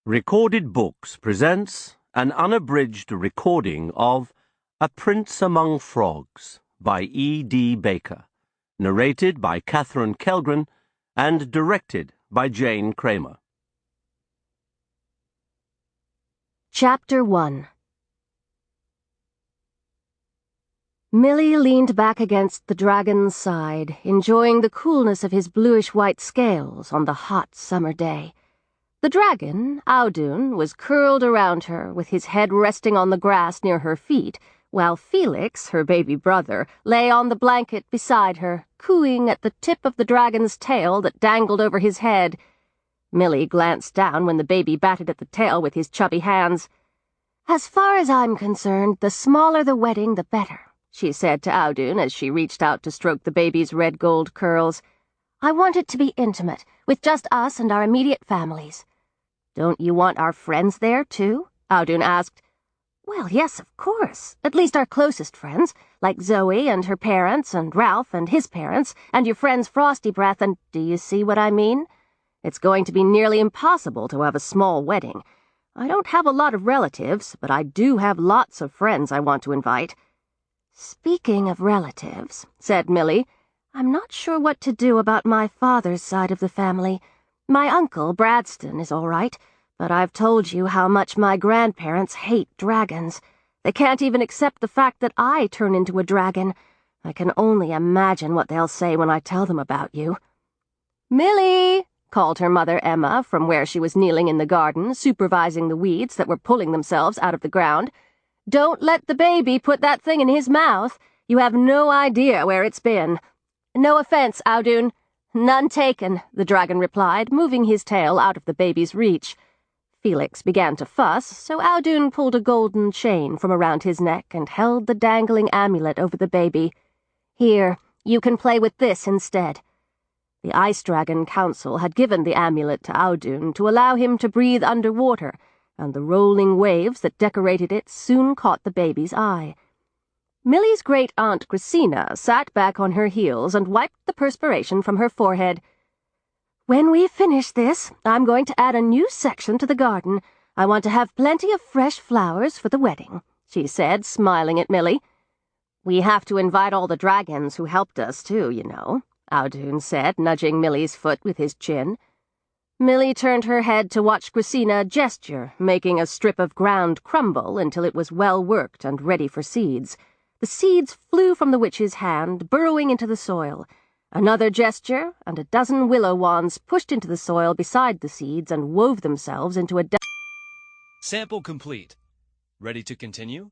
Recorded Books presents an unabridged recording of A Prince Among Frogs by E.D. Baker, narrated by Katherine Kellgren and directed by Jane Kramer. Chapter 1. Millie leaned back against the dragon's side, enjoying the coolness of his bluish-white scales on the hot summer day. The dragon, Audun, was curled around her, with his head resting on the grass near her feet, while Felix, her baby brother, lay on the blanket beside her, cooing at the tip of the dragon's tail that dangled over his head. Millie glanced down when the baby batted at the tail with his chubby hands. "As far as I'm concerned, the smaller the wedding, the better," she said to Audun as she reached out to stroke the baby's red-gold curls. "I want it to be intimate, with just us and our immediate families." "Don't you want our friends there, too?" Audun asked. "Well, yes, of course. At least our closest friends, like Zoe and her parents, and Ralph and his parents, and your friends Frosty Breath, and do you see what I mean? It's going to be nearly impossible to have a small wedding. I don't have a lot of relatives, but I do have lots of friends I want to invite." "Speaking of relatives," said Millie, "I'm not sure what to do about my father's side of the family. My uncle, Bradston, is all right, but I've told you how much my grandparents hate dragons. They can't even accept the fact that I turn into a dragon. I can only imagine what they'll say when I tell them about you." "Millie!" called her mother Emma from where she was kneeling in the garden, supervising the weeds that were pulling themselves out of the ground. "Don't let the baby put that thing in his mouth. You have no idea where it's been." "No offense, Audun." "None taken," the dragon replied, moving his tail out of the baby's reach. Felix began to fuss, so Audun pulled a golden chain from around his neck and held the dangling amulet over the baby. "Here, you can play with this instead." The Ice Dragon Council had given the amulet to Audun to allow him to breathe underwater, and the rolling waves that decorated it soon caught the baby's eye. Millie's great-aunt Christina sat back on her heels and wiped the perspiration from her forehead. "When we finish this, I'm going to add a new section to the garden. I want to have plenty of fresh flowers for the wedding," she said, smiling at Millie. "We have to invite all the dragons who helped us, too, you know," Audun said, nudging Millie's foot with his chin. Millie turned her head to watch Christina gesture, making a strip of ground crumble until it was well worked and ready for seeds. The seeds flew from the witch's hand, burrowing into the soil. Another gesture, and a dozen willow wands pushed into the soil beside the seeds and wove themselves into a... Sample complete. Ready to continue?